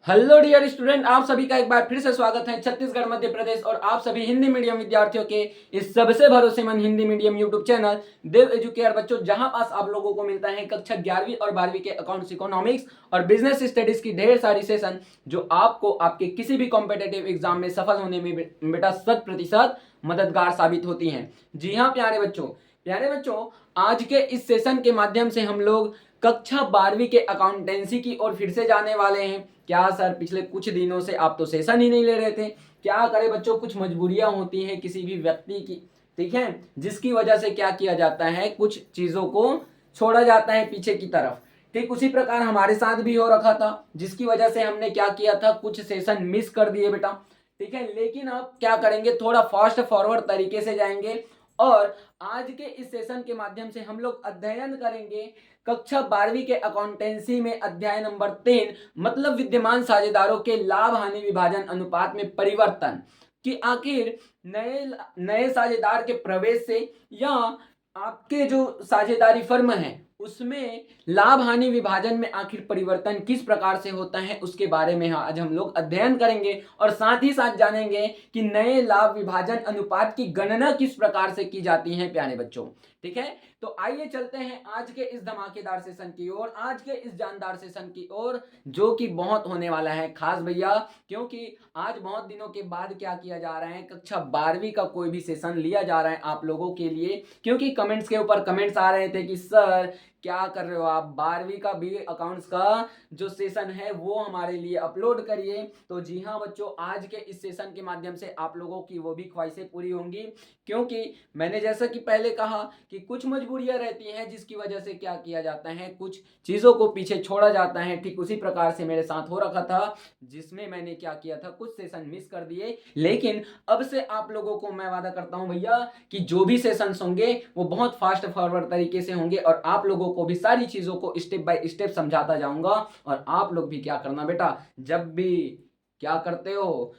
Hello dear student, आप सभी का एक बार फिर से स्वागत है छत्तीसगढ़ मध्य प्रदेश और आप सभी हिंदी मीडियम विद्यार्थियों के इस सबसे भरोसेमंद हिंदी मीडियम यूट्यूब चैनल देव एजुकेयर बच्चों, जहां पास आप लोगों को मिलता है कक्षा 11वीं और 12वीं के अकाउंट्स, इकोनॉमिक्स और बिजनेस स्टडीज की ढेर सारी सेशन जो आपको आपके किसी भी कॉम्पिटेटिव एग्जाम में सफल होने में बेटा 100% मददगार साबित होती हैं। जी हाँ प्यारे बच्चों, आज के इस सेशन के माध्यम से हम लोग कक्षा 12वीं के अकाउंटेंसी की ओर फिर से जाने वाले हैं। क्या सर, पिछले कुछ दिनों से आप तो सेशन ही नहीं ले रहे थे? क्या करें बच्चों, कुछ मजबूरियां होती हैं किसी भी व्यक्ति की, ठीक है, जिसकी वजह से क्या किया जाता है, कुछ चीजों को छोड़ा जाता है पीछे की तरफ। ठीक उसी प्रकार हमारे साथ भी हो रखा था, जिसकी वजह से हमने क्या किया था, कुछ सेशन मिस कर दिए बेटा। ठीक है, लेकिन अब क्या करेंगे, थोड़ा फास्ट फॉरवर्ड तरीके से जाएंगे और आज के इस सेशन के माध्यम से हम लोग अध्ययन करेंगे कक्षा 12वीं के अकाउंटेंसी में अध्याय नंबर 3, मतलब विद्यमान साझेदारों के लाभ हानि विभाजन अनुपात में परिवर्तन, कि आखिर नए नए साझेदार के प्रवेश से या आपके जो साझेदारी फर्म है उसमें लाभ हानि विभाजन में आखिर परिवर्तन किस प्रकार से होता है, उसके बारे में आज हम लोग अध्ययन करेंगे और साथ ही साथ जानेंगे कि नए लाभ विभाजन अनुपात की गणना किस प्रकार से की जाती है प्यारे बच्चों। ठीक है, तो आइए चलते हैं आज के इस धमाकेदार सेशन की ओर, आज के इस जानदार सेशन की ओर, जो कि बहुत होने वाला है खास भैया, क्योंकि आज बहुत दिनों के बाद क्या किया जा रहा है, कक्षा 12वीं का कोई भी सेशन लिया जा रहा है आप लोगों के लिए। क्योंकि कमेंट्स के ऊपर कमेंट्स आ रहे थे कि सर क्या कर रहे हो आप, 12वीं का भी अकाउंट्स का जो सेशन है वो हमारे लिए अपलोड करिए। तो जी हाँ बच्चों, आज के इस सेशन के माध्यम से आप लोगों की वो भी ख्वाहिशें पूरी होंगी, क्योंकि मैंने जैसा कि पहले कहा कि कुछ मजबूरियां रहती हैं जिसकी वजह से क्या किया जाता है, कुछ चीजों को पीछे छोड़ा जाता है। ठीक उसी प्रकार से मेरे साथ हो रखा था, जिसमें मैंने क्या किया था, कुछ सेशन मिस कर दिए। लेकिन अब से आप लोगों को मैं वादा करता हूं भैया कि जो भी सेशंस होंगे वो बहुत फास्ट फॉरवर्ड तरीके से होंगे और आप लोगों को भी सारी चीजों को स्टेप बाय स्टेप समझाता जाऊंगा। और आप लोग भी क्या करना बेटा, जब भी क्या करते हो,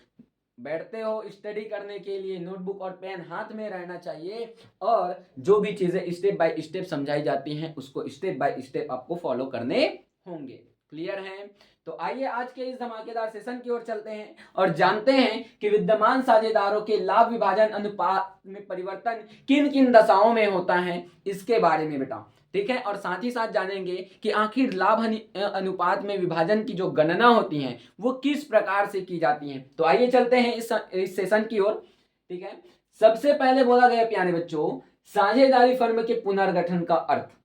बैठते हो स्टडी करने के लिए, नोटबुक और पेन हाथ में रहना चाहिए और जो भी चीजें स्टेप बाय स्टेप समझाई जाती हैं उसको स्टेप बाय स्टेप आपको फॉलो करने होंगे। क्लियर है? तो आइए आज के इस धमाकेदार सेशन की ओर चलते हैं और जानते हैं कि विद्यमान साझेदारों के लाभ विभाजन अनुपात में परिवर्तन किन किन दशाओं में होता है, इसके बारे में बेटा। ठीक है, और साथ ही साथ जानेंगे कि आखिर लाभ अनुपात में विभाजन की जो गणना होती है वो किस प्रकार से की जाती है। तो आइए चलते हैं इस सेशन की ओर। ठीक है, सबसे पहले बोला गया प्यारे बच्चों, साझेदारी फर्म के पुनर्गठन का अर्थ।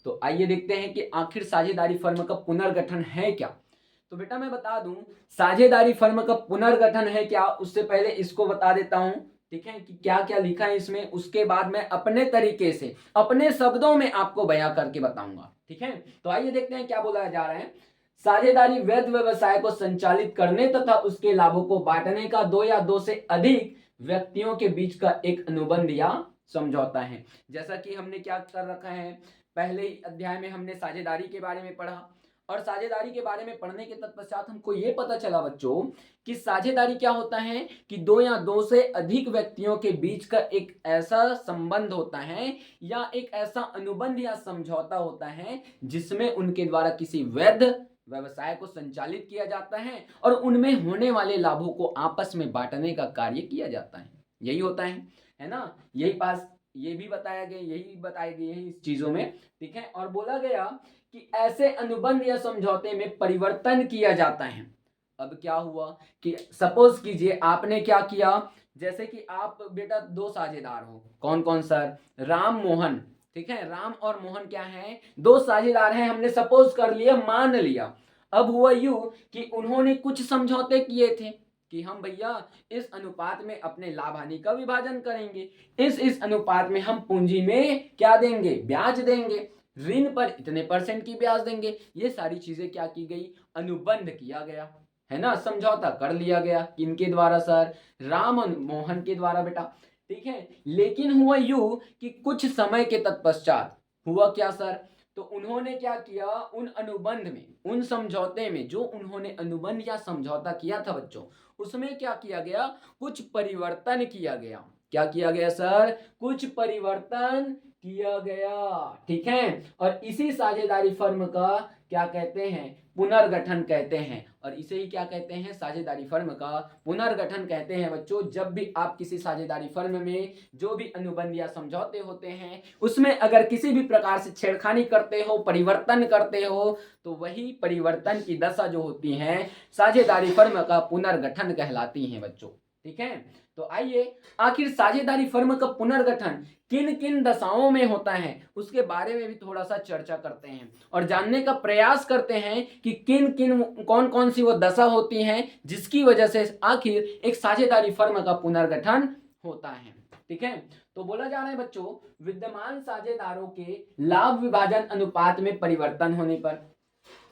तो आइए देखते हैं कि आखिर साझेदारी फर्म का पुनर्गठन है क्या। तो बेटा मैं बता दूं, साझेदारी फर्म का पुनर्गठन है क्या, उससे पहले इसको बता देता हूं। ठीक है, कि क्या क्या लिखा है इसमें, उसके बाद मैं अपने तरीके से अपने शब्दों में आपको बयां करके बताऊंगा। ठीक है, तो आइए देखते हैं क्या बोला जा रहा है। साझेदारी वैध व्यवसाय को संचालित करने तथा उसके लाभों को बांटने का दो या दो से अधिक व्यक्तियों के बीच का एक अनुबंध या समझौता है। जैसा कि हमने क्या कर रखा है, पहले ही अध्याय में हमने साझेदारी के बारे में पढ़ा और साझेदारी के बारे में पढ़ने के तत्पश्चात हमको यह पता चला बच्चों कि साझेदारी क्या होता है कि दो या दो से अधिक व्यक्तियों के बीच का एक ऐसा संबंध होता है या एक ऐसा अनुबंध या समझौता होता है जिसमें उनके द्वारा किसी वैध व्यवसाय को संचालित किया जाता है और उनमें होने वाले लाभों को आपस में बांटने का कार्य किया जाता है। यही होता है ना? यही पास ये भी बताया गया, यही बताए गए हैं इस चीजों में। ठीक है, और बोला गया कि ऐसे अनुबंध या समझौते में परिवर्तन किया जाता है। अब क्या हुआ कि सपोज कीजिए आपने क्या किया, जैसे कि आप बेटा दो साझेदार हो, कौन कौन सर, राम मोहन। ठीक है, राम और मोहन क्या है, दो साझेदार हैं, हमने सपोज कर लिया, मान लिया। अब हुआ यूं कि उन्होंने कुछ समझौते किए थे कि हम भैया इस अनुपात में अपने लाभ हानि का विभाजन करेंगे, इस अनुपात में हम पूंजी में क्या देंगे, ब्याज देंगे, ऋण पर इतने परसेंट की ब्याज देंगे। ये सारी चीजें क्या की गई, अनुबंध किया गया, है ना, समझौता कर लिया गया। किनके द्वारा सर, राम मोहन के द्वारा बेटा। ठीक है, लेकिन हुआ यूं कि कुछ समय के तत्पश्चात हुआ क्या सर, तो उन्होंने क्या किया, उन अनुबंध में, उन समझौते में, जो उन्होंने अनुबंध या समझौता किया था बच्चों, उसमें क्या किया गया, कुछ परिवर्तन किया गया। क्या किया गया सर, कुछ परिवर्तन किया गया। ठीक है, और इसी साझेदारी फर्म का क्या कहते हैं, पुनर्गठन कहते हैं। और इसे ही क्या कहते हैं, साझेदारी फर्म का पुनर्गठन कहते हैं बच्चों। जब भी आप किसी साझेदारी फर्म में जो भी अनुबंध या समझौते होते हैं उसमें अगर किसी भी प्रकार से छेड़खानी करते हो, परिवर्तन करते हो, तो वही परिवर्तन की दशा जो होती है साझेदारी फर्म का पुनर्गठन कहलाती है बच्चों। ठीक है, तो आइए आखिर साझेदारी फर्म का पुनर्गठन किन किन दशाओं में होता है उसके बारे में भी थोड़ा सा चर्चा करते हैं और जानने का प्रयास करते हैं कि किन किन कौन कौन सी वो दशा होती हैं जिसकी वजह से आखिर एक साझेदारी फर्म का पुनर्गठन होता है। ठीक है, तो बोला जा रहा है बच्चों, विद्यमान साझेदारों के लाभ विभाजन अनुपात में परिवर्तन होने पर।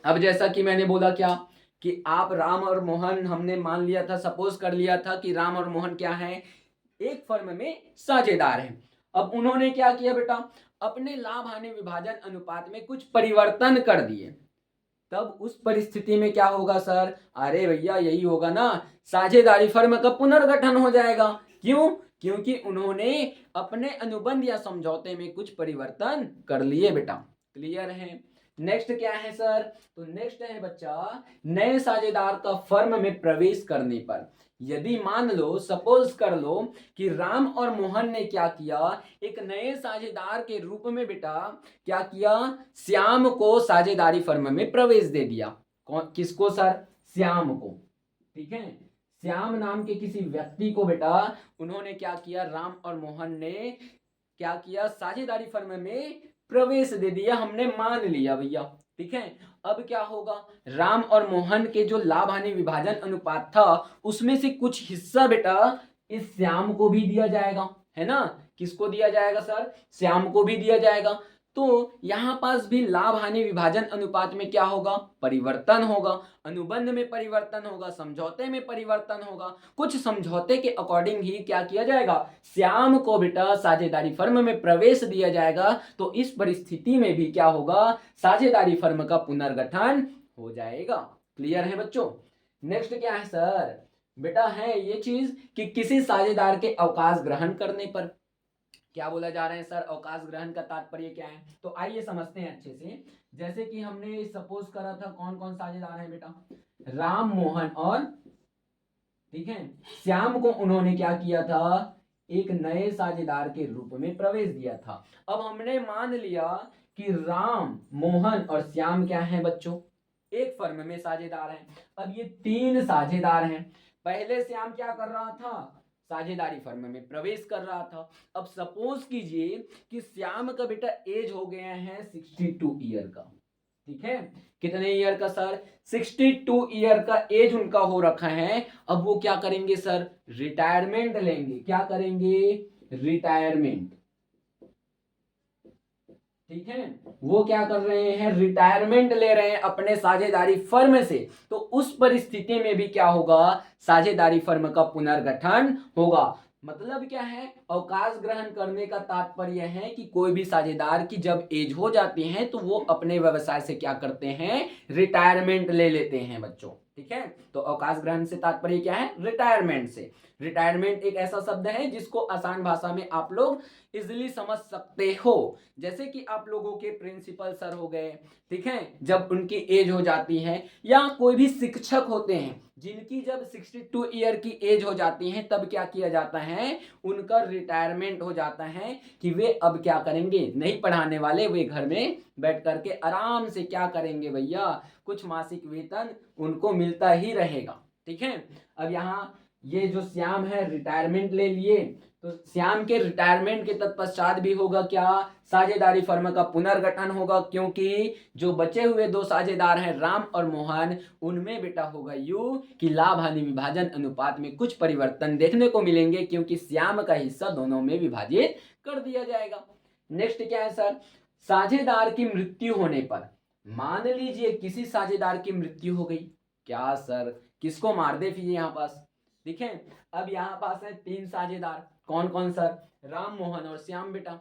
अब जैसा कि मैंने बोला क्या कि आप राम और मोहन, हमने मान लिया था, सपोज कर लिया था कि राम और मोहन क्या है, एक फर्म में साझेदार हैं। अब उन्होंने क्या किया बेटा, अपने लाभ हानि विभाजन अनुपात में कुछ परिवर्तन कर दिए। तब उस परिस्थिति में क्या होगा सर, अरे भैया यही होगा ना, साझेदारी फर्म का पुनर्गठन हो जाएगा। क्यों, क्योंकि उन्होंने अपने अनुबंध या समझौते में कुछ परिवर्तन कर लिए बेटा। क्लियर है। नेक्स्ट क्या है सर, तो नेक्स्ट है बच्चा, नए साझेदार का फर्म में प्रवेश करने पर। यदि मान लो, सपोज कर लो कि राम और मोहन ने क्या किया, एक नए साझेदार के रूप में बेटा क्या किया, श्याम को साझेदारी फर्म में प्रवेश दे दिया। कौन, किसको सर, श्याम को। ठीक है, श्याम नाम के किसी व्यक्ति को बेटा उन्होंने क्या किया, राम और मोहन ने क्या किया, साझेदारी फर्म में प्रवेश दे दिया, हमने मान लिया भैया। ठीक है, अब क्या होगा, राम और मोहन के जो लाभ हानि विभाजन अनुपात था उसमें से कुछ हिस्सा बेटा इस श्याम को भी दिया जाएगा, है ना। किसको दिया जाएगा सर, श्याम को भी दिया जाएगा। तो यहां पास भी लाभ हानि विभाजन अनुपात में क्या होगा, परिवर्तन होगा, अनुबंध में परिवर्तन होगा, समझौते में परिवर्तन होगा। कुछ समझौते के अकॉर्डिंग ही क्या किया जाएगा, श्याम को बेटा साझेदारी फर्म में प्रवेश दिया जाएगा। तो इस परिस्थिति में भी क्या होगा, साझेदारी फर्म का पुनर्गठन हो जाएगा। क्लियर है बच्चों। नेक्स्ट क्या है सर, बेटा है ये चीज कि किसी साझेदार के अवकाश ग्रहण करने पर। क्या बोला जा रहा है सर, अवकाश ग्रहण का तात्पर्य क्या है, तो आइए समझते हैं अच्छे से। जैसे कि हमने सपोज करा था, कौन कौन साझेदार है बेटा, राम, मोहन और, ठीक है, श्याम को उन्होंने क्या किया था, एक नए साझेदार के रूप में प्रवेश दिया था। अब हमने मान लिया कि राम, मोहन और श्याम क्या है बच्चों, एक फर्म में साझेदार हैं। अब ये तीन साझेदार हैं। पहले श्याम क्या कर रहा था, साझेदारी फर्म में प्रवेश कर रहा था। अब सपोज कीजिए कि श्याम का बेटा एज हो गया है 62 ईयर का। ठीक है, कितने ईयर का सर, 62 ईयर का एज उनका हो रखा है। अब वो क्या करेंगे सर, रिटायरमेंट लेंगे। क्या करेंगे, रिटायरमेंट। ठीक है, वो क्या कर रहे हैं, रिटायरमेंट ले रहे हैं अपने साझेदारी फर्म से। तो उस परिस्थिति में भी क्या होगा, साझेदारी फर्म का पुनर्गठन होगा। मतलब क्या है, अवकाश ग्रहण करने का तात्पर्य है कि कोई भी साझेदार की जब एज हो जाती है तो वो अपने व्यवसाय से क्या करते हैं, रिटायरमेंट ले लेते हैं बच्चों। ठीक है, तो अवकाश ग्रहण से तात्पर्य क्या है, रिटायरमेंट से। रिटायरमेंट एक ऐसा शब्द है जिसको आसान भाषा में आप लोग इजिली समझ सकते हो। जैसे कि आप लोगों के प्रिंसिपल सर हो गए, ठीक है, जब उनकी एज हो जाती है, या कोई भी शिक्षक होते हैं जिनकी जब 62 ईयर की एज हो जाती है तब क्या किया जाता है, उनका रिटायरमेंट हो जाता है कि वे अब क्या करेंगे, नहीं पढ़ाने वाले, वे घर में बैठ करके आराम से क्या करेंगे भैया, कुछ मासिक वेतन उनको मिलता ही रहेगा। ठीक है, अब यहाँ ये जो श्याम है रिटायरमेंट ले लिए, तो श्याम के रिटायरमेंट के तत्पश्चात भी होगा क्या, साझेदारी फर्म का पुनर्गठन होगा। क्योंकि जो बचे हुए दो साझेदार हैं राम और मोहन, उनमें बेटा होगा यू कि लाभ हानि विभाजन अनुपात में कुछ परिवर्तन देखने को मिलेंगे, क्योंकि श्याम का हिस्सा दोनों में विभाजित कर दिया जाएगा। नेक्स्ट क्या है सर, साझेदार की मृत्यु होने पर। मान लीजिए किसी साझेदार की मृत्यु हो गई, क्या सर, किसको मार दे फिर यहाँ पास। ठीक है, अब यहाँ पास है तीन साझेदार, कौन कौन सर, राम, मोहन और श्याम बेटा।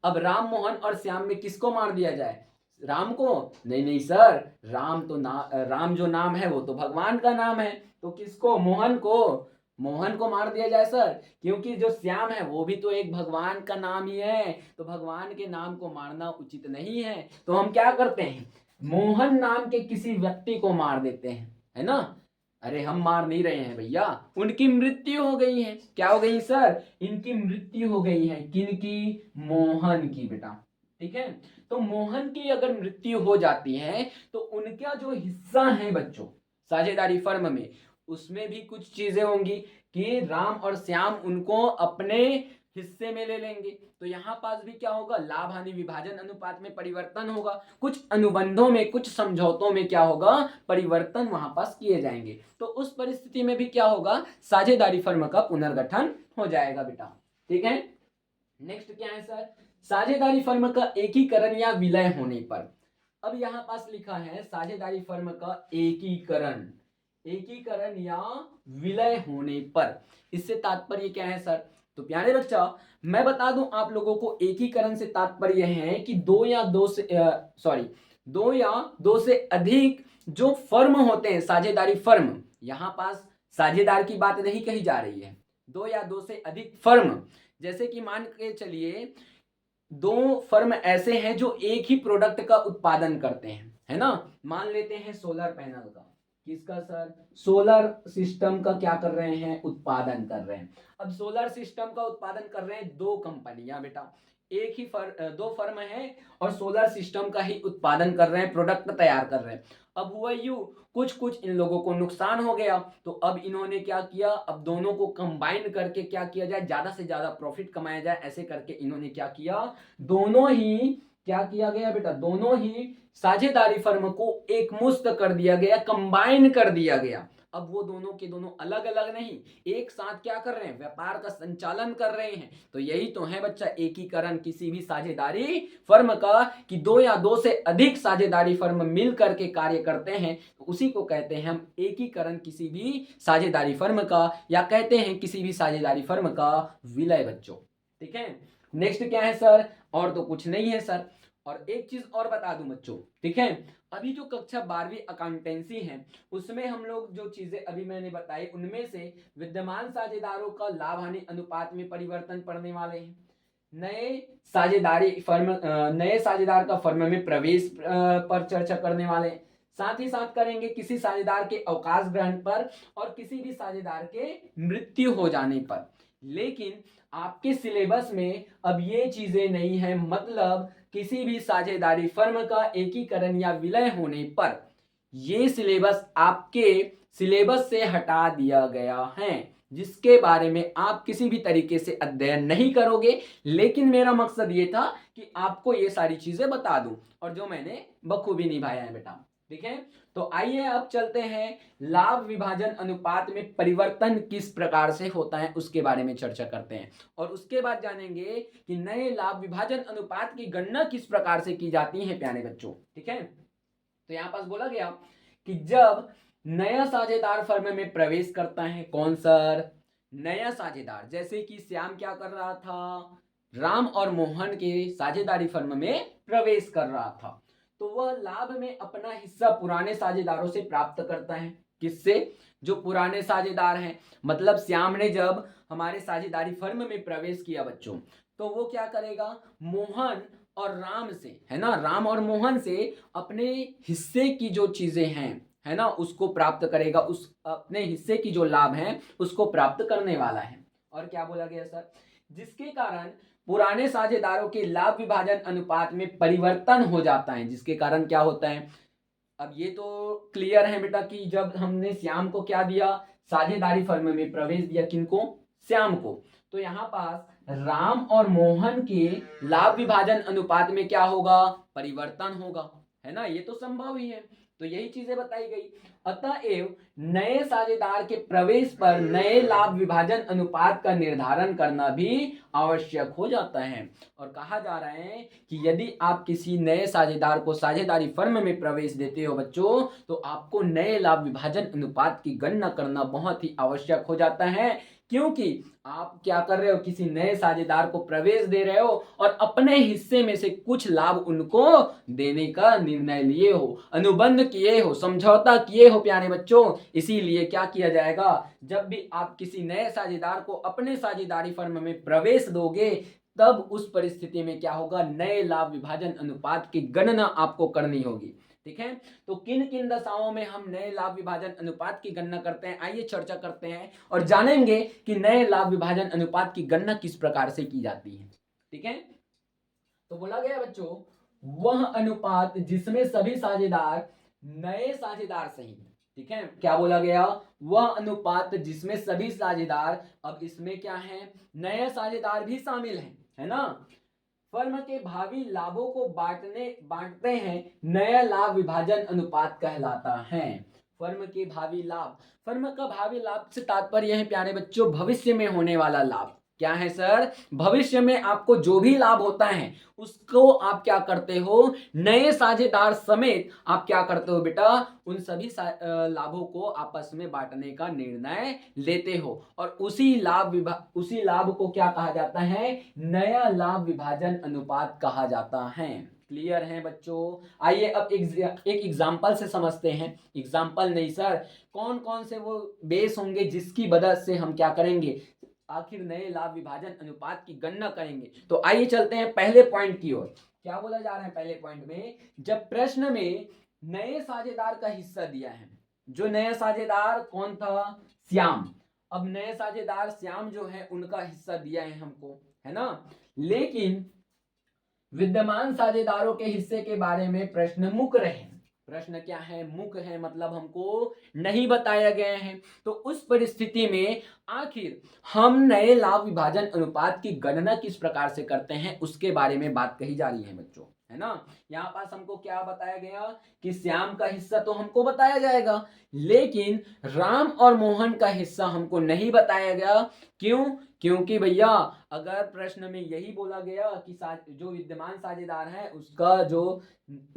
अब राम, मोहन और श्याम में किसको मार दिया जाए, राम को, नहीं नहीं सर, राम तो राम जो नाम है वो तो भगवान का नाम है, तो किसको, मोहन को, मोहन को मार दिया जाए सर, क्योंकि जो श्याम है वो भी तो एक भगवान का नाम ही है, तो भगवान के नाम को मारना उचित नहीं है। तो हम क्या करते हैं, मोहन नाम के किसी व्यक्ति को मार देते हैं, है ना। अरे हम मार नहीं रहे हैं भैया, उनकी मृत्यु हो गई है। क्या हो गई सर? इनकी मृत्यु हो गई है। किनकी? मोहन की बेटा। ठीक है, तो मोहन की अगर मृत्यु हो जाती है तो उनका जो हिस्सा है बच्चों साझेदारी फर्म में, उसमें भी कुछ चीजें होंगी कि राम और श्याम उनको अपने हिस्से में ले लेंगे। तो यहां पास भी क्या होगा? लाभ हानि विभाजन अनुपात में परिवर्तन होगा। कुछ अनुबंधों में, कुछ समझौतों में क्या होगा? परिवर्तन वहां पास किए जाएंगे। तो उस परिस्थिति में भी क्या होगा? साझेदारी फर्म का पुनर्गठन हो जाएगा बेटा। ठीक है, नेक्स्ट क्या है सर? साझेदारी फर्म का एकीकरण या विलय होने पर। अब यहां पास लिखा है साझेदारी फर्म का एकीकरण, एकीकरण या विलय होने पर। इससे तात्पर्य क्या है सर? तो प्यारे बच्चा, मैं बता दूं आप लोगों को, एकीकरण से तात्पर्य है कि दो या दो से अधिक जो फर्म होते हैं, साझेदारी फर्म, यहां पास साझेदार की बात नहीं कही जा रही है, दो या दो से अधिक फर्म। जैसे कि मान के चलिए दो फर्म ऐसे हैं जो एक ही प्रोडक्ट का उत्पादन करते हैं, है ना। मान लेते हैं सोलर पैनल का। किसका सर? सोलर सिस्टम का क्या कर रहे हैं? उत्पादन कर रहे हैं। अब सोलर सिस्टम का उत्पादन कर रहे हैं दो कंपनियां बेटा, एक ही दो फर्म है और सोलर सिस्टम का ही उत्पादन कर रहे हैं, प्रोडक्ट तैयार कर रहे हैं। अब हुआ यूं, कुछ कुछ इन लोगों को नुकसान हो गया, तो अब इन्होंने क्या किया? अब दोनों को कंबाइन करके क्या किया जाए? ज्यादा से ज्यादा प्रॉफिट कमाया जाए, ऐसे करके इन्होंने क्या किया? दोनों ही क्या किया गया बेटा? दोनों ही साझेदारी फर्म को एक मुश्त कर दिया गया, कंबाइन कर दिया गया। अब वो दोनों के दोनों अलग अलग नहीं, एक साथ क्या कर रहे हैं? व्यापार का संचालन कर रहे हैं। तो यही तो है बच्चा एकीकरण किसी भी साझेदारी फर्म का, कि दो या दो से अधिक साझेदारी फर्म मिल करके कार्य करते हैं, तो उसी को कहते हैं हम एकीकरण किसी भी साझेदारी फर्म का, या कहते हैं किसी भी साझेदारी फर्म का विलय बच्चों। ठीक है, नेक्स्ट क्या है सर? और तो कुछ नहीं है सर। और एक चीज और बता दूं बच्चों, ठीक है, अभी जो कक्षा 12वीं अकाउंटेंसी है उसमें हम लोग जो चीजें अभी मैंने बताई, उनमें से विद्यमान साझेदारों का लाभ हानि अनुपात में परिवर्तन पड़ने वाले हैं, नए नए साझेदार का फर्म में प्रवेश पर चर्चा करने वाले हैं, साथ ही साथ करेंगे किसी साझेदार के अवकाश ग्रहण पर और किसी भी साझेदार के मृत्यु हो जाने पर। लेकिन आपके सिलेबस में अब ये चीजें नहीं है, मतलब किसी भी साझेदारी फर्म का एकीकरण या विलय होने पर ये सिलेबस आपके सिलेबस से हटा दिया गया है, जिसके बारे में आप किसी भी तरीके से अध्ययन नहीं करोगे। लेकिन मेरा मकसद ये था कि आपको ये सारी चीजें बता दूं, और जो मैंने बखूबी निभाया है बेटा। ठीक है, तो आइए अब चलते हैं लाभ विभाजन अनुपात में परिवर्तन किस प्रकार से होता है उसके बारे में चर्चा करते हैं, और उसके बाद जानेंगे कि नए लाभ विभाजन अनुपात की गणना किस प्रकार से की जाती है प्यारे बच्चों। ठीक है, तो यहां पास बोला गया कि जब नया साझेदार फर्म में प्रवेश करता है, कौन सर? नया साझेदार, जैसे कि श्याम क्या कर रहा था? राम और मोहन के साझेदारी फर्म में प्रवेश कर रहा था, तो वह लाभ में अपना हिस्सा पुराने साझेदारों से प्राप्त करता है। किससे? जो पुराने साझेदार हैं, मतलब श्याम ने जब हमारे साझेदारी फर्म में प्रवेश किया बच्चों, तो वो क्या करेगा? मोहन और राम से, है ना, राम और मोहन से अपने हिस्से की जो चीजें हैं, है ना, उसको प्राप्त करेगा, उस अपने हिस्से की जो लाभ है उसको प्राप्त करने वाला है। और क्या बोला गया सर? जिसके कारण पुराने साझेदारों के लाभ विभाजन अनुपात में परिवर्तन हो जाता है, जिसके कारण क्या होता है? अब ये तो क्लियर है बेटा कि जब हमने श्याम को क्या दिया? साझेदारी फर्म में प्रवेश दिया। किनको? श्याम को। तो यहाँ पास राम और मोहन के लाभ विभाजन अनुपात में क्या होगा? परिवर्तन होगा, है ना, ये तो संभव ही है। तो यही चीजें बताई गई। अतएव नए साझेदार के प्रवेश पर नए लाभ विभाजन अनुपात का निर्धारण करना भी आवश्यक हो जाता है। और कहा जा रहा है कि यदि आप किसी नए साझेदार को साझेदारी फर्म में प्रवेश देते हो बच्चों, तो आपको नए लाभ विभाजन अनुपात की गणना करना बहुत ही आवश्यक हो जाता है, क्योंकि आप क्या कर रहे हो? किसी नए साझेदार को प्रवेश दे रहे हो और अपने हिस्से में से कुछ लाभ उनको देने का निर्णय लिए हो, अनुबंध किए हो, समझौता किए हो प्यारे बच्चों। इसीलिए क्या किया जाएगा? जब भी आप किसी नए साझेदार को अपने साझेदारी फर्म में प्रवेश दोगे, तब उस परिस्थिति में क्या होगा? नए लाभ विभाजन अनुपात की गणना आपको करनी होगी। ठीक है। तो किन किन दशाओं में हम नए लाभ विभाजन अनुपात की गणना करते हैं, आइए चर्चा करते हैं और जानेंगे कि नए लाभ विभाजन अनुपात की गणना किस प्रकार से की जाती है। ठीक है, तो बोला गया बच्चों, वह अनुपात जिसमें सभी साझेदार नए साझेदार सहित, ठीक है, क्या बोला गया, वह अनुपात जिसमें सभी साझेदार, अब इसमें क्या है, नए साझेदार भी शामिल हैं, है ना, फर्म के भावी लाभों को बांटते हैं, नया लाभ विभाजन अनुपात कहलाता है। फर्म के भावी लाभ, फर्म का भावी लाभ से तात्पर्य है प्यारे बच्चों भविष्य में होने वाला लाभ। क्या है सर, भविष्य में आपको जो भी लाभ होता है उसको आप क्या करते हो, नए साझेदार समेत आप क्या करते हो बेटा, उन सभी लाभों को आपस में बांटने का निर्णय लेते हो और उसी लाभ को क्या कहा जाता है, नया लाभ विभाजन अनुपात कहा जाता है। क्लियर है बच्चों, आइए अब एक एग्जाम्पल से समझते हैं। एग्जाम्पल नहीं सर, कौन कौन से वो बेस होंगे जिसकी मदद से हम क्या करेंगे, आखिर नए लाभ विभाजन अनुपात की गणना करेंगे। तो आइए चलते हैं पहले पॉइंट की ओर। क्या बोला जा रहा है पहले पॉइंट में, जब प्रश्न में नए साझेदार का हिस्सा दिया है, जो नया साझेदार कौन था, श्याम, अब नए साझेदार श्याम जो है उनका हिस्सा दिया है हमको, है ना, लेकिन विद्यमान साझेदारों के हिस्से के बारे में प्रश्न मुक्त रहे, प्रश्न क्या है, मुक्त है, मतलब हमको नहीं बताया गया है। तो उस परिस्थिति में आखिर हम नए लाभ विभाजन अनुपात की गणना किस प्रकार से करते हैं उसके बारे में बात कही जा रही है बच्चों, है ना। यहाँ पास हमको क्या बताया गया कि श्याम का हिस्सा तो हमको बताया जाएगा, लेकिन राम और मोहन का हिस्सा हमको नहीं बताया गया। क्यों, क्योंकि भैया अगर प्रश्न में यही बोला गया कि जो विद्यमान साझेदार है उसका जो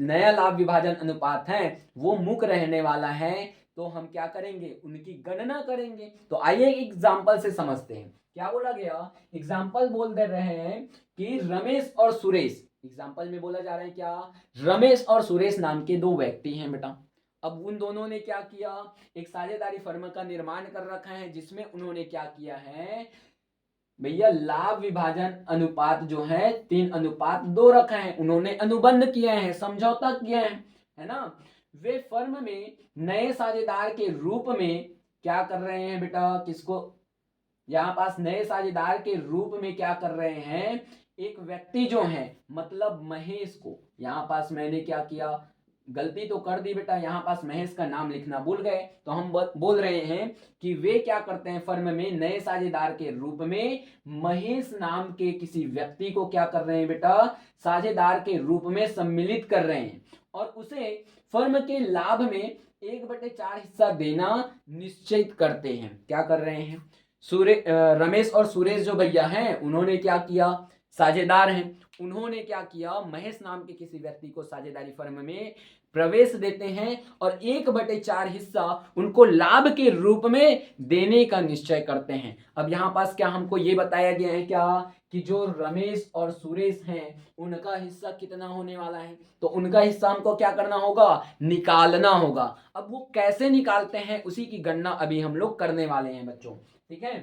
नया लाभ विभाजन अनुपात है वो मुक्त रहने वाला है, तो हम क्या करेंगे, उनकी गणना करेंगे। तो आइए एग्जाम्पल से समझते हैं। क्या बोला गया, एग्जाम्पल बोल दे रहे हैं कि रमेश और सुरेश, एग्जाम्पल में बोला जा रहा है क्या, रमेश और सुरेश नाम के दो व्यक्ति हैं बेटा। अब उन दोनों ने क्या किया, एक साझेदारी फर्म का निर्माण कर रखा है जिसमें उन्होंने क्या किया है भैया, लाभ विभाजन अनुपात जो है 3:2 रखा है, उन्होंने अनुबंध किया है, समझौता किया है ना। वे फर्म में नए साझेदार के रूप में क्या कर रहे हैं बेटा, किसको, यहाँ पास नए साझेदार के रूप में क्या कर रहे हैं, एक व्यक्ति जो है मतलब महेश को, यहाँ पास मैंने क्या किया, गलती तो कर दी बेटा, यहाँ पास महेश का नाम लिखना भूल गए, तो हम बोल रहे हैं कि वे क्या करते हैं, फर्म में नए साझेदार के रूप में महेश नाम के किसी व्यक्ति को क्या कर रहे हैं बेटा, साझेदार के रूप में सम्मिलित कर रहे हैं और उसे फर्म के लाभ में 1/4 हिस्सा देना निश्चित करते हैं। क्या कर रहे हैं, रमेश और सुरेश जो भैया हैं उन्होंने क्या किया, साझेदार हैं, उन्होंने क्या किया, महेश नाम के किसी व्यक्ति को साझेदारी फर्म में प्रवेश देते हैं और 1/4 हिस्सा उनको लाभ के रूप में देने का निश्चय करते हैं। अब यहाँ पास क्या हमको ये बताया गया है क्या कि जो रमेश और सुरेश हैं उनका हिस्सा कितना होने वाला है, तो उनका हिस्सा हमको क्या करना होगा, निकालना होगा। अब वो कैसे निकालते हैं उसी की गणना अभी हम लोग करने वाले हैं बच्चों, ठीक है।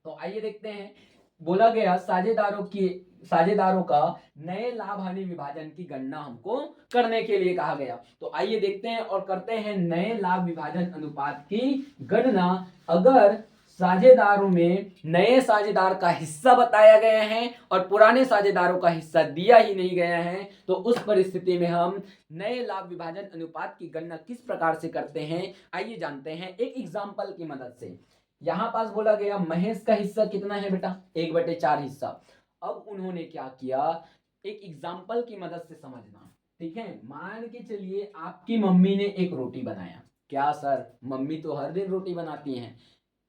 तो आइए देखते हैं, बोला गया साझेदारों का नए लाभ हानि विभाजन की गणना हमको करने के लिए कहा गया। तो आइए देखते हैं और करते हैं नए लाभ विभाजन अनुपात की गणना। अगर साझेदारों में नए साझेदार का हिस्सा बताया गया है और पुराने साझेदारों का हिस्सा दिया ही नहीं गया है, तो उस परिस्थिति में हम नए लाभ विभाजन अनुपात की गणना किस प्रकार से करते हैं, आइए जानते हैं एक एग्जाम्पल की मदद से। यहां पास बोला गया महेश का हिस्सा कितना है बेटा, 1/4 हिस्सा। अब उन्होंने क्या किया, एक एग्जाम्पल की मदद से समझना, ठीक है। मान के चलिए आपकी मम्मी ने एक रोटी बनाया, क्या सर, मम्मी तो हर दिन रोटी बनाती हैं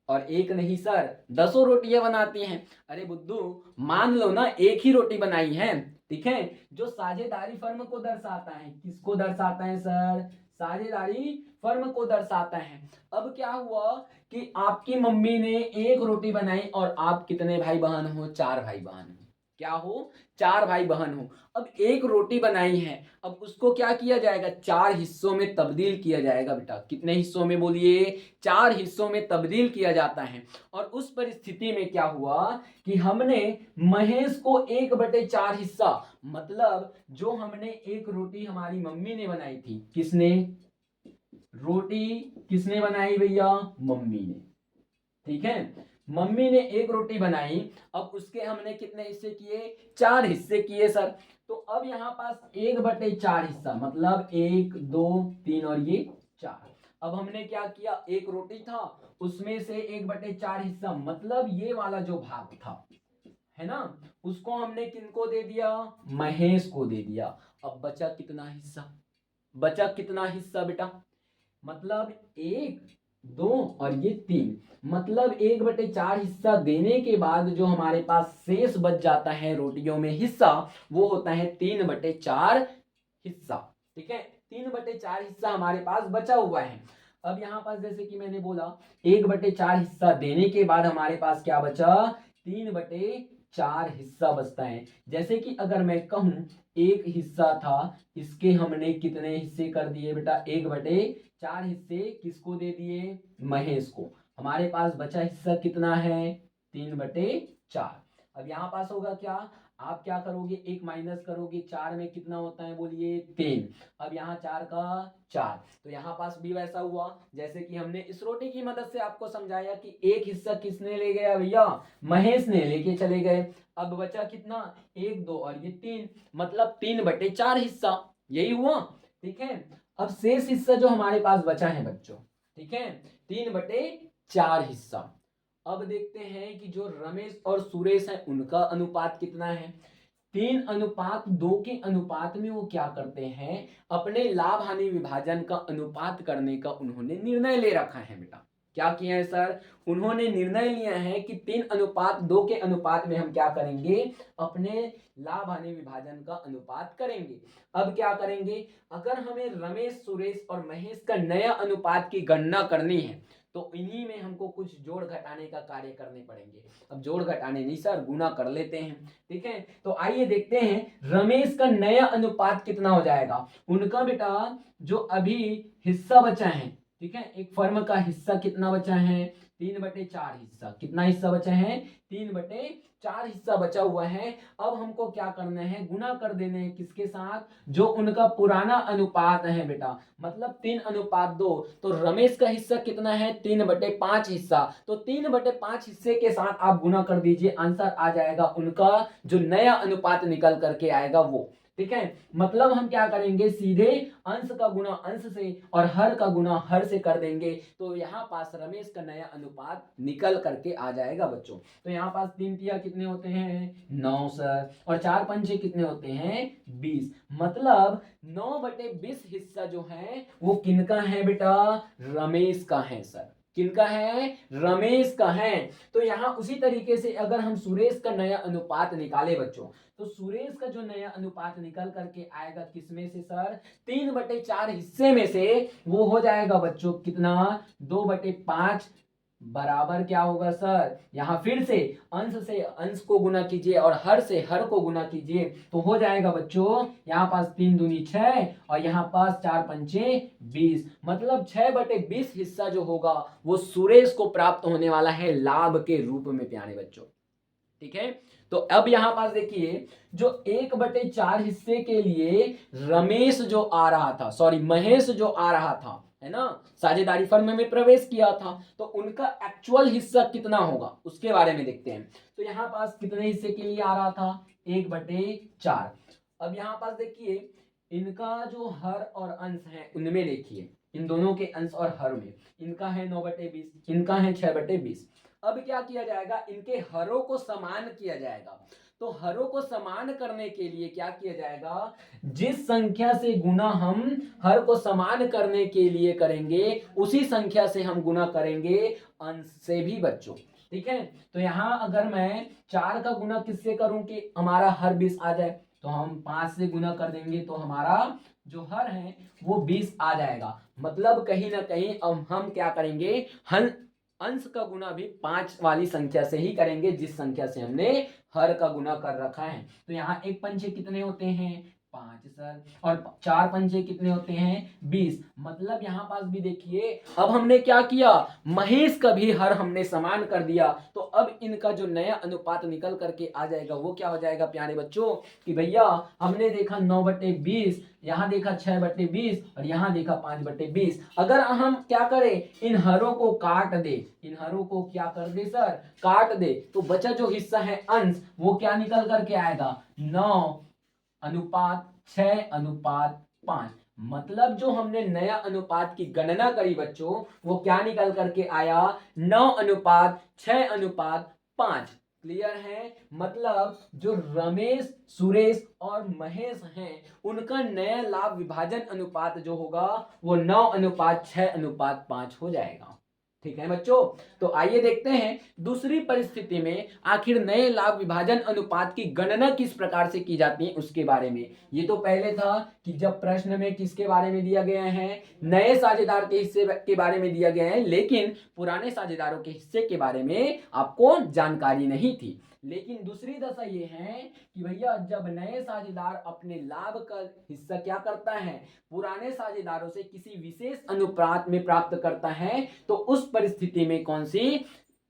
और एक नहीं सर 10 रोटियां बनाती हैं। अरे बुद्धू मान लो ना एक ही रोटी बनाई है, ठीक है, जो साझेदारी फर्म को दर्शाता है, किसको दर्शाता है सर, साझेदारी फर्म को दर्शाता है। अब क्या हुआ कि आपकी मम्मी ने एक रोटी बनाई और आप कितने भाई बहन हो, 4 भाई बहन हो, क्या हो, 4 भाई बहन हो। अब एक रोटी बनाई है, अब उसको क्या किया जाएगा, 4 हिस्सों में तब्दील किया जाएगा बेटा। कितने हिस्सों में बोलिए, 4 हिस्सों में तब्दील किया जाता है। और उस परिस्थिति में क्या हुआ कि हमने महेश को 1/4 हिस्सा, मतलब जो हमने एक रोटी हमारी मम्मी ने बनाई थी, किसने, रोटी किसने बनाई भैया, मम्मी ने, ठीक है, मम्मी ने एक रोटी बनाई। अब उसके हमने कितने हिस्से किए, 4 हिस्से किए सर। तो अब यहाँ पास 1/4 हिस्सा, मतलब 1 2 3 और ये 4। अब हमने क्या किया, एक रोटी था उसमें से 1/4 हिस्सा, मतलब ये वाला जो भाग था, है ना, उसको हमने किनको दे दिया, महेश को दे दिया। अब बचा कितना हिस्सा, बचा कितना हिस्सा बेटा, मतलब 1 2 और ये 3, मतलब 1/4 हिस्सा देने के बाद जो हमारे पास शेष बच जाता है रोटियों में हिस्सा, वो होता है 3/4 हिस्सा। ठीक है, 3/4 हिस्सा हमारे पास बचा हुआ है। अब यहाँ पास जैसे कि मैंने बोला 1/4 हिस्सा देने के बाद हमारे पास क्या बचा, 3/4 हिस्सा बचता है। जैसे कि अगर मैं कहूं एक हिस्सा था, इसके हमने कितने हिस्से कर दिए बेटा, 1/4 हिस्से किसको दे दिए, महेश को। हमारे पास बचा हिस्सा कितना है, 3/4। अब यहाँ पास होगा क्या, आप क्या करोगे, एक माइनस करोगे, 4 में कितना होता है बोलिए, 3। अब यहाँ 4 का 4, तो यहाँ पास भी वैसा हुआ जैसे कि हमने इस रोटी की मदद से आपको समझाया कि एक हिस्सा किसने ले गया भैया, महेश ने लेके चले गए। अब बचा कितना, 1 2 और ये 3, मतलब 3/4 हिस्सा, यही हुआ। ठीक है, अब शेष हिस्सा जो हमारे पास बचा है बच्चों, ठीक है, 3/4 हिस्सा। अब देखते हैं कि जो रमेश और सुरेश है उनका अनुपात कितना है। 3:2 के अनुपात में वो क्या करते हैं, अपने लाभ हानि विभाजन का अनुपात करने का उन्होंने निर्णय ले रखा है बेटा। क्या किया है सर, उन्होंने निर्णय लिया है कि 3:2 के अनुपात में हम क्या करेंगे, अपने लाभ हानि विभाजन का अनुपात करेंगे। अब क्या करेंगे, अगर हमें रमेश सुरेश और महेश का नया अनुपात की गणना करनी है तो इन्हीं में हमको कुछ जोड़ घटाने का कार्य करने पड़ेंगे। अब जोड़ घटाने नहीं सर, गुना कर लेते हैं। ठीक है, तो आइए देखते हैं रमेश का नया अनुपात कितना हो जाएगा। उनका बेटा जो अभी हिस्सा बचा है, ठीक है, एक फर्म का हिस्सा कितना बचा है, 3/4 हिस्सा। कितना हिस्सा बचा है, 3/4 हिस्सा बचा हुआ है। अब हमको क्या करना है, गुना कर देने हैं किसके साथ, जो उनका पुराना अनुपात है बेटा, मतलब 3:2। तो रमेश का हिस्सा कितना है, 3/5 हिस्सा। तो 3/5 हिस्से के साथ आप गुना कर दीजिए, आंसर आ जाएगा उनका जो नया अनुपात निकल करके आएगा वो। ठीक है, मतलब हम क्या करेंगे, सीधे अंश का गुना अंश से और हर का गुना हर से कर देंगे, तो यहाँ पास रमेश का नया अनुपात निकल करके आ जाएगा बच्चों। तो यहाँ पास 3 तिया कितने होते हैं, 9 सर, और 4 पंचे कितने होते हैं, 20। मतलब 9/20 हिस्सा जो है वो किनका है बेटा, रमेश का है सर। किनका है, रमेश का है। तो यहाँ उसी तरीके से अगर हम सुरेश का नया अनुपात निकाले बच्चों, तो सुरेश का जो नया अनुपात निकल करके आएगा किसमें से सर, 3/4 हिस्से में से, वो हो जाएगा बच्चों कितना, 2/5, बराबर क्या होगा सर, यहां फिर से अंश को गुना कीजिए और हर से हर को गुना कीजिए, तो हो जाएगा बच्चों यहाँ पास 3 दूनी 6 और यहाँ पास 4 पंचे 20, मतलब 6/20 हिस्सा जो होगा वो सुरेश को प्राप्त होने वाला है लाभ के रूप में प्यारे बच्चों। ठीक है, तो अब यहां पास देखिए जो 1/4 हिस्से के लिए रमेश जो आ रहा था, सॉरी महेश जो आ रहा था, है ना, साझेदारी फर्म में प्रवेश किया था, तो उनका एक्चुअल हिस्सा कितना होगा उसके बारे में देखते हैं। तो यहाँ पास कितने हिस्से के लिए आ रहा था, 1/4। अब यहाँ पास देखिए इनका जो हर और अंश है उनमें देखिए, इन दोनों के अंश और हर में इनका है 9/20, इनका है 6/20। अब क्या किया जाएगा, इनके हरों को समान किया जाएगा। तो हरों को समान करने के लिए क्या किया जाएगा, जिस संख्या से गुना हम हर को समान करने के लिए करेंगे उसी संख्या से हम गुना करेंगे अंश से भी बच्चों। ठीक है, तो यहां अगर मैं 4 का गुना किससे करूं कि हमारा हर 20 आ जाए, तो हम 5 से गुना कर देंगे तो हमारा जो हर है वो 20 आ जाएगा। मतलब कहीं ना कहीं अब हम क्या करेंगे, अंश का गुना भी 5 वाली संख्या से ही करेंगे जिस संख्या से हमने हर का गुना कर रखा है। तो यहाँ एक पंचे कितने होते हैं 5 सर, और 4 पंचे कितने होते हैं 20। मतलब यहाँ पास भी देखिए अब हमने क्या किया, महेश का भी हर हमने समान कर दिया। तो अब इनका जो नया अनुपात निकल करके आ जाएगा वो क्या हो जाएगा प्यारे बच्चों, कि भैया हमने देखा 9/20, यहाँ देखा 6/20 और यहाँ देखा 5/20। अगर हम क्या करें, इन हरों को काट दे, इन हरों को क्या कर दे सर, काट दे, तो बचा जो हिस्सा है अंश वो क्या निकल करके आएगा 9:6:5। मतलब जो हमने नया अनुपात की गणना करी बच्चों वो क्या निकल करके आया 9:6:5। क्लियर है। मतलब जो रमेश, सुरेश और महेश हैं उनका नया लाभ विभाजन अनुपात जो होगा वो 9:6:5 हो जाएगा। ठीक है बच्चों। तो आइए देखते हैं दूसरी परिस्थिति में आखिर नए लाभ विभाजन अनुपात की गणना किस प्रकार से की जाती है उसके बारे में। ये तो पहले था कि जब प्रश्न में किसके बारे में दिया गया है, नए साझेदार के हिस्से के बारे में दिया गया है, लेकिन पुराने साझेदारों के हिस्से के बारे में आपको जानकारी नहीं थी। लेकिन दूसरी दशा ये है कि भैया जब नए साझेदार अपने लाभ का हिस्सा क्या करता है, पुराने साझेदारों से किसी विशेष अनुपात में प्राप्त करता है, तो उस परिस्थिति में कौन सी,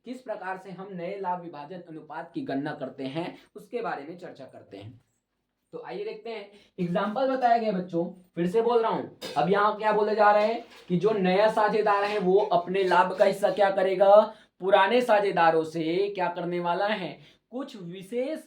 किस प्रकार से हम नए लाभ विभाजन अनुपात की गणना करते हैं उसके बारे में चर्चा करते हैं। तो आइए देखते हैं एग्जाम्पल बताया गया बच्चों, फिर से बोल रहा हूं। अब यहाँ क्या बोले जा रहे हैं कि जो नया साझेदार है वो अपने लाभ का हिस्सा क्या करेगा, पुराने साझेदारों से क्या करने वाला है, कुछ विशेष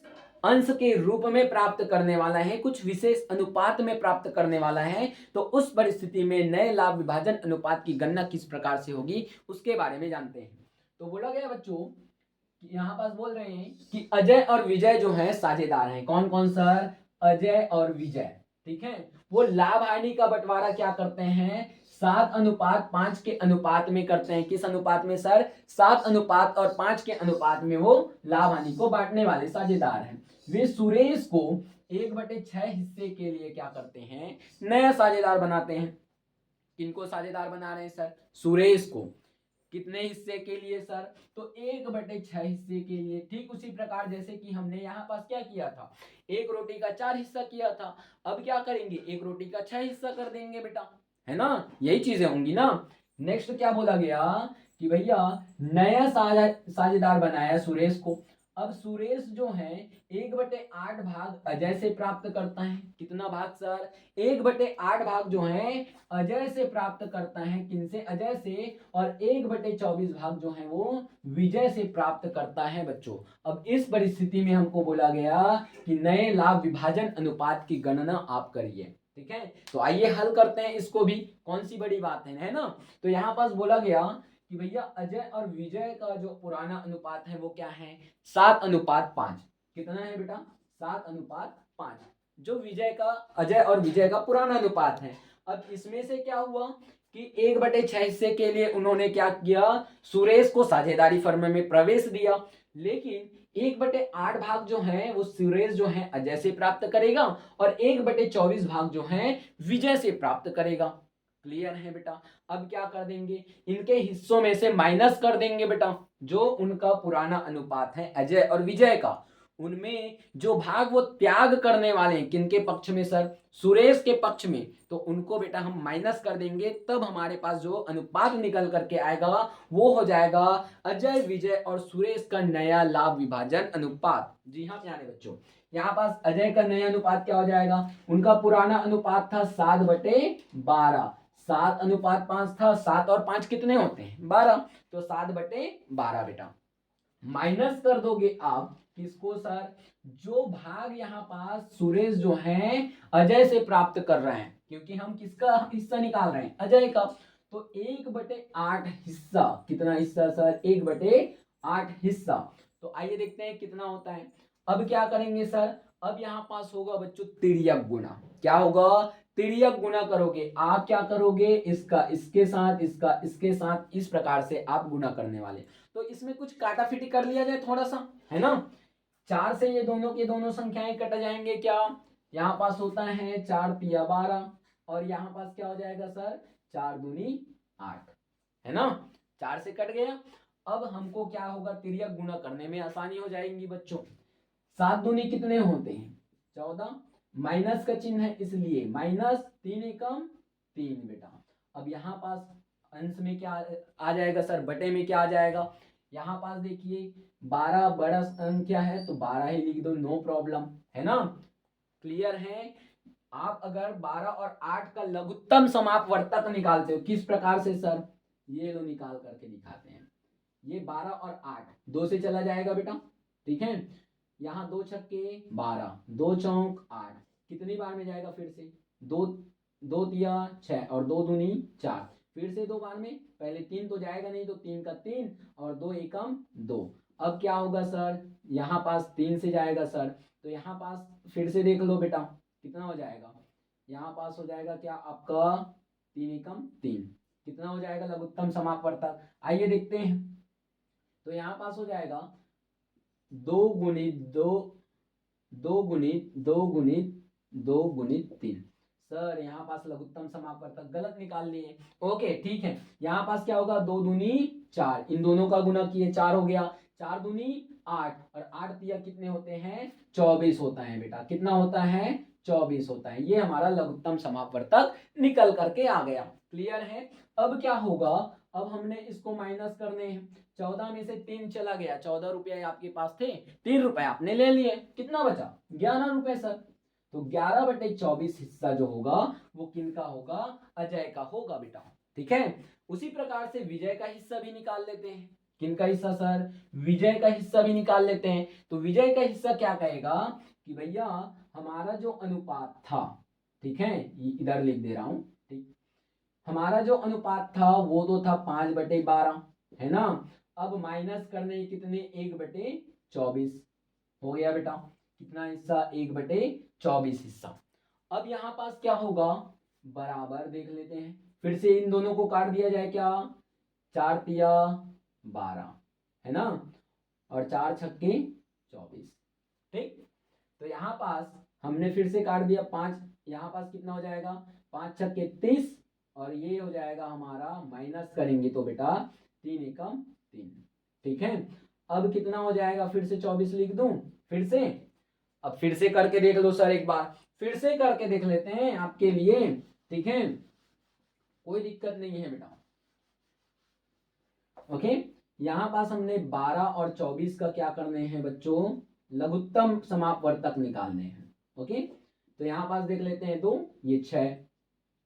अंश के रूप में प्राप्त करने वाला है, कुछ विशेष अनुपात में प्राप्त करने वाला है। तो उस परिस्थिति में नए लाभ विभाजन अनुपात की गणना किस प्रकार से होगी उसके बारे में जानते हैं। तो बोला गया बच्चों कि यहाँ पास बोल रहे हैं कि अजय और विजय जो है साझेदार हैं। कौन कौन सर, अजय और विजय। ठीक है। वो लाभ हानि का बंटवारा क्या करते हैं 7:5 के अनुपात में करते हैं। किस अनुपात में सर, 7:5 के अनुपात में वो लाभ हानि को बांटने वाले साझेदार हैं। वे सुरेश को 1/6 हिस्से के लिए क्या करते हैं, नया साझेदार बनाते हैं। किनको साझेदार बना रहे हैं सर, सुरेश को। कितने हिस्से के लिए सर, तो 1/6 हिस्से के लिए। ठीक उसी प्रकार जैसे कि हमने यहाँ पास क्या किया था, एक रोटी का 4 हिस्सा किया था। अब क्या करेंगे, एक रोटी का 6 हिस्सा कर देंगे बेटा, है ना, यही चीजें होंगी ना। नेक्स्ट क्या बोला गया कि भैया नया साझेदार बनाया सुरेश को। अब सुरेश जो है 1/8 भाग अजय से प्राप्त करता है। कितना भाग सर, 1/8 भाग जो है अजय से प्राप्त करता है। किनसे, अजय से। और 1/24 भाग जो है वो विजय से प्राप्त करता है बच्चों। अब इस परिस्थिति में हमको बोला गया कि नए लाभ विभाजन अनुपात की गणना आप करिए। ठीक है। तो आइए हल करते हैं इसको भी, कौन सी बड़ी बात है ना। तो यहाँ पास बोला गया कि भैया अजय और विजय का जो पुराना अनुपात है वो क्या है 7:5। कितना है बेटा 7:5, जो विजय का, अजय और विजय का पुराना अनुपात है। अब इसमें से क्या हुआ कि 1/6 हिस्से के लिए उन्होंने क्या किया, सुरेश को साझेदारी फर्म में प्रवेश दिया। लेकिन 1/8 भाग जो है वो सुरेश जो है अजय से प्राप्त करेगा और 1/24 भाग जो है विजय से प्राप्त करेगा। क्लियर है बेटा। अब क्या कर देंगे, इनके हिस्सों में से माइनस कर देंगे बेटा, जो उनका पुराना अनुपात है अजय और विजय का, उनमें जो भाग वो त्याग करने वाले हैं किनके पक्ष में सर, सुरेश के पक्ष में, तो उनको बेटा हम माइनस कर देंगे। तब हमारे पास जो अनुपात निकल करके आएगा वो हो जाएगा अजय, विजय और सुरेश का नया लाभ विभाजन अनुपात। जी हाँ प्यारे बच्चों, यहाँ पास अजय का नया अनुपात क्या हो जाएगा, उनका पुराना अनुपात था 7/12, 7:5 था, 7 और 5 कितने होते हैं 12, तो 7/12 बेटा। माइनस कर दोगे आप किसको सर, जो भाग यहाँ पास सुरेश जो है अजय से प्राप्त कर रहे हैं, क्योंकि हम किसका हिस्सा निकाल रहे हैं, अजय का। तो 1/8 हिस्सा, कितना हिस्सा सर 1/8 हिस्सा। तो आइए देखते हैं कितना होता है। अब क्या करेंगे सर, अब यहाँ पास होगा बच्चों तिर्यक गुना। क्या होगा, तिर्यक गुना करोगे। आप क्या करोगे, इसका इसके साथ, इसका इसके साथ, इस प्रकार से आप गुना करने वाले। तो इसमें कुछ काटाफिटी कर लिया जाए थोड़ा सा, है ना। 4 से ये दोनों के दोनों संख्याएं कट जाएंगे। क्या यहाँ पास होता है 4 तिया 12 और यहाँ पास क्या हो जाएगा सर 4 दूनी 8, है ना, 4 से कट गया। अब हमको क्या होगा, तिर्यक गुणा करने में आसानी हो जाएगी बच्चों। 7 दूनी कितने होते हैं 14, माइनस का चिन्ह है इसलिए माइनस 3 एकम 3 बेटा। अब यहाँ पास अंश में क्या आ जाएगा सर, बटे में क्या आ जाएगा, यहाँ पास देखिए 12 बड़ा अंक क्या है तो 12 ही लिख दो, नो प्रॉब्लम, है ना, क्लियर है। आप अगर 12 और 8 का लघुत्तम समापवर्तक निकालते हो किस प्रकार से सर, ये लो निकाल करके दिखाते हैं। ये 12 और 8 दो से चला जाएगा बेटा, ठीक है, यहाँ 2 छक्के 12, 2 चौक 8, कितनी बार में जाएगा फिर से, 2 2 तिया 6 और 2 दूनी 4, फिर से 2 बार में, पहले 3 तो जाएगा नहीं तो 3 का 3 और 2 एकम 2। अब क्या होगा सर, यहाँ पास 3 से जाएगा सर, तो यहाँ पास फिर से देख लो बेटा कितना हो जाएगा, यहाँ पास हो जाएगा क्या आपका 3 एकम 3, कितना हो जाएगा लघुत्तम समापवर्तक, आइए देखते हैं। तो यहाँ पास हो जाएगा 2 गुणित 2, 2 गुणित 2 गुणित 2 गुणित 3। सर यहाँ पास लघुत्तम समापवर्तक गलत निकाल लिए, ओके ठीक है, यहाँ पास क्या होगा 2 दूनी 4, इन दोनों का गुना किए 4 हो गया, 4 दूनी 8 और 8 तिया कितने होते हैं 24 होता है बेटा, कितना होता है 24 होता है, ये हमारा लघुत्तम समापवर्तक निकल करके आ गया, क्लियर है। अब क्या होगा, अब हमने इसको माइनस करने हैं, 14 में से 3 चला गया, 14 रुपये आपके पास थे, 3 रुपए आपने ले लिए, कितना बचा 11 रुपए सर, तो 11/24 हिस्सा जो होगा वो किनका होगा, अजय का होगा बेटा, ठीक है। उसी प्रकार से विजय का हिस्सा भी निकाल लेते हैं, किनका हिस्सा सर, विजय का हिस्सा भी निकाल लेते हैं। तो विजय का हिस्सा क्या कहेगा कि भैया हमारा जो अनुपात था, ठीक है, इधर लिख दे रहा हूं, ठीक, हमारा जो अनुपात था वो तो था 5/12, है ना, अब माइनस करने कितने 1/24 हो गया बेटा, कितना हिस्सा 1/24 हिस्सा। अब यहाँ पास क्या होगा, बराबर देख लेते हैं, फिर से इन दोनों को काट दिया जाए, क्या 4 तिया 12, है ना, और 4 छक्के 24, ठीक। तो यहाँ पास हमने फिर से काट दिया 5, यहाँ पास कितना हो जाएगा 5 छक्के 30 और ये हो जाएगा हमारा, माइनस करेंगे तो बेटा 3 एकम 3, ठीक है। अब कितना हो जाएगा, फिर से 24 लिख दूं, फिर से, अब फिर से करके देख लो सर, एक बार फिर से करके देख लेते हैं आपके लिए, ठीक है, कोई दिक्कत नहीं है बेटा, ओके। यहां पास हमने 12 और 24 का क्या करने हैं बच्चों, लघुत्तम समापवर्तक निकालने हैं, ओके। तो यहां पास देख लेते हैं 2, ये 6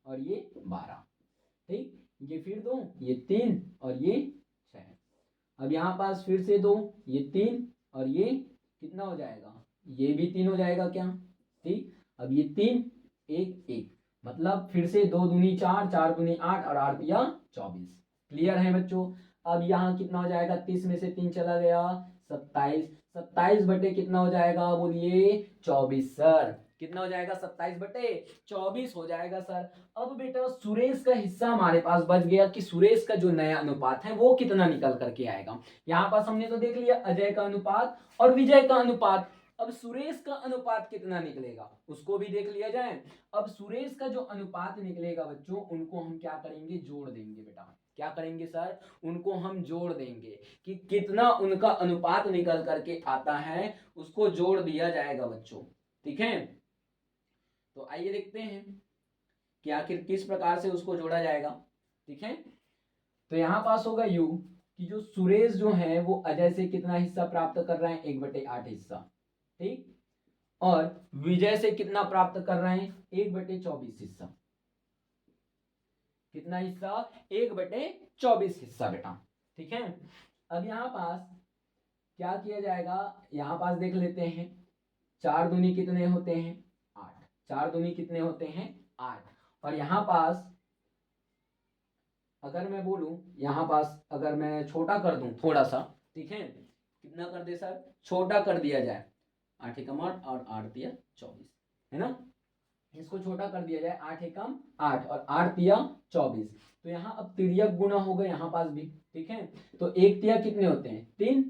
और ये 12, ठीक, ये फिर 2, ये 3 और ये 6, अब यहाँ पास फिर से 2, ये 3 और ये कितना हो जाएगा, ये भी 3 हो जाएगा क्या, ठीक, अब ये 3 1 1, मतलब फिर से 2 दूनी 4, 4 दूनी 8 और 8 तिया 24, क्लियर है बच्चों। अब यहाँ कितना हो जाएगा, 30 में से 3 चला गया 27, 27 बटे कितना हो जाएगा बोलिए 24 सर, कितना हो जाएगा 27/24 हो जाएगा सर। अब बेटा सुरेश का हिस्सा हमारे पास बच गया कि सुरेश का जो नया अनुपात है वो कितना निकल करके आएगा। यहाँ पास हमने तो देख लिया अजय का अनुपात और विजय का अनुपात, अब सुरेश का अनुपात कितना निकलेगा उसको भी देख लिया जाए। अब सुरेश का जो अनुपात निकलेगा बच्चों, उनको हम क्या करेंगे, जोड़ देंगे बेटा, क्या करेंगे सर, उनको हम जोड़ देंगे कि कितना उनका अनुपात निकल करके आता है उसको जोड़ दिया जाएगा बच्चों, ठीक है। तो आइए देखते हैं कि आखिर किस प्रकार से उसको जोड़ा जाएगा, ठीक है। तो यहां पास होगा यू कि जो सुरेश जो है वो अजय से कितना हिस्सा प्राप्त कर रहे हैं 1/8 हिस्सा, ठीक, और विजय से कितना प्राप्त कर रहे हैं 1/24 हिस्सा, कितना हिस्सा 1/24 हिस्सा बेटा, ठीक है। अब यहां पास क्या किया जाएगा, यहां पास देख लेते हैं 4 दूनी कितने होते हैं 8, 4 दूनी कितने होते हैं 8, और यहां पास अगर मैं बोलूं, यहां पास अगर मैं छोटा कर दूं थोड़ा सा, ठीक है, कितना कर दे सर, छोटा कर दिया जाए 8 एकम 8 और 8 तिया 24, है ना, इसको छोटा कर दिया जाए 8 एकम 8 और 8 तिया 24, तो यहाँ अब तिर्यक गुना होगा यहाँ पास भी, ठीक है। तो 1 तिया कितने होते हैं 3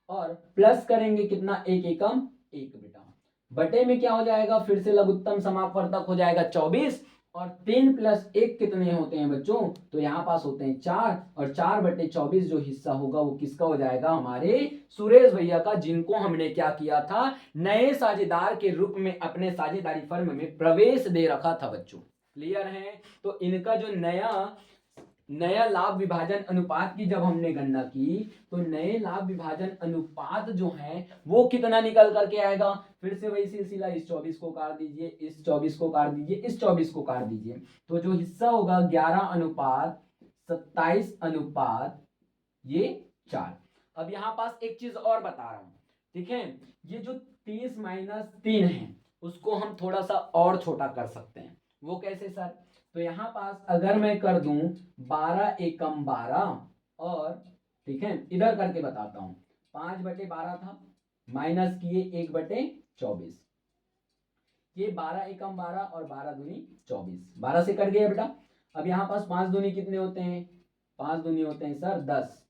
और प्लस करेंगे कितना 1 एकम 1 बेटा, बटे में क्या हो जाएगा, फिर से लघुत्तम समापवर्तक हो जाएगा 24 और 3+1 कितने होते हैं बच्चों? तो यहाँ पास होते हैं 4, और 4/24 जो हिस्सा होगा वो किसका हो जाएगा? हमारे सुरेश भैया का, जिनको हमने क्या किया था? नए साझेदार के रूप में अपने साझेदारी फर्म में प्रवेश दे रखा था बच्चों। क्लियर है? तो इनका जो नया लाभ विभाजन अनुपात की जब हमने गणना की, तो नए लाभ विभाजन अनुपात जो है वो कितना निकल करके आएगा? फिर से वही सिलसिला, इस 24 को काट दीजिए, इस 24 को काट दीजिए, इस 24 को काट दीजिए, तो जो हिस्सा होगा 11:27 अब यहाँ पास एक चीज और बता रहा हूं, ठीक है? ये जो 30-3 है उसको हम थोड़ा सा और छोटा कर सकते हैं। वो कैसे सर? तो यहाँ पास अगर मैं कर दूं 12 एकम 12, और ठीक है इधर करके बताता हूं, 5/12 था, माइनस किए 1/24, ये 12 एकम 12 और 12 दूनी 24, 12 से कट गया बेटा। अब यहाँ पास 5 दूनी कितने होते हैं? 5 दूनी होते हैं सर 10,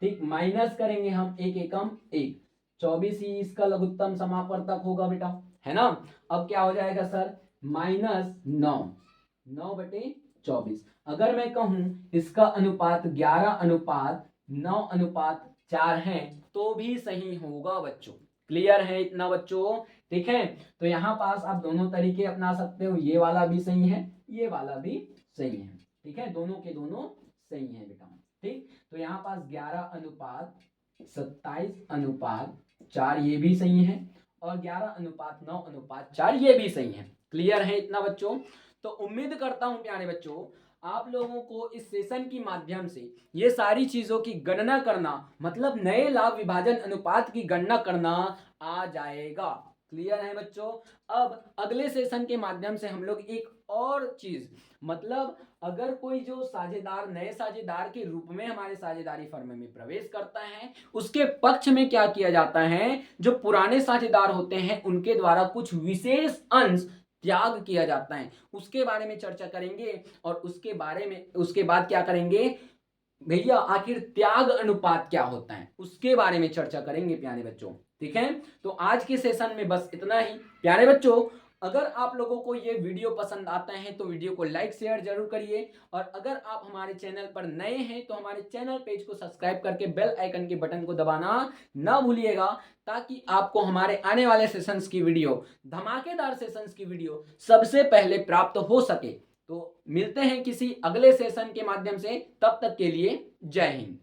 ठीक, माइनस करेंगे हम 1 एकम 1, 24 ही इसका लघुत्तम समापवर्तक होगा बेटा, है ना? अब क्या हो जाएगा सर? -9/24। अगर मैं कहूं इसका अनुपात 11:9:4 है तो भी सही होगा बच्चों। क्लियर है इतना बच्चों? ठीक है, तो यहाँ पास आप दोनों तरीके अपना सकते हो, ये वाला भी सही है, ये वाला भी सही है, ठीक है, दोनों के दोनों सही है बेटा। ठीक, तो यहाँ पास 11:27:4 ये भी सही है, और 11:9:4 ये भी सही है। क्लियर है इतना बच्चों? तो उम्मीद करता हूं प्यारे बच्चों आप लोगों को इस सेशन की माध्यम से ये सारी चीजों की गणना करना, मतलब नए लाभ विभाजन अनुपात की गणना करना आ जाएगा। क्लियर है बच्चों? अब अगले सेशन के माध्यम से हम लोग एक और चीज, मतलब अगर कोई जो साझेदार नए साझेदार के रूप में हमारे साझेदारी फर्म में प्रवेश करता है, उसके पक्ष में क्या किया जाता है, जो पुराने साझेदार होते हैं उनके द्वारा कुछ विशेष अंश त्याग किया जाता है, उसके बारे में चर्चा करेंगे। और उसके बाद क्या करेंगे भैया, आखिर त्याग अनुपात क्या होता है उसके बारे में चर्चा करेंगे प्यारे बच्चों। ठीक है, तो आज के सेशन में बस इतना ही प्यारे बच्चों। अगर आप लोगों को ये वीडियो पसंद आता है तो वीडियो को लाइक शेयर जरूर करिए, और अगर आप हमारे चैनल पर नए हैं तो हमारे चैनल पेज को सब्सक्राइब करके बेल आइकन के बटन को दबाना ना भूलिएगा, ताकि आपको हमारे आने वाले सेशंस की वीडियो, धमाकेदार सेशंस की वीडियो सबसे पहले प्राप्त हो सके। तो मिलते हैं किसी अगले सेशन के माध्यम से, तब तक के लिए जय हिंद।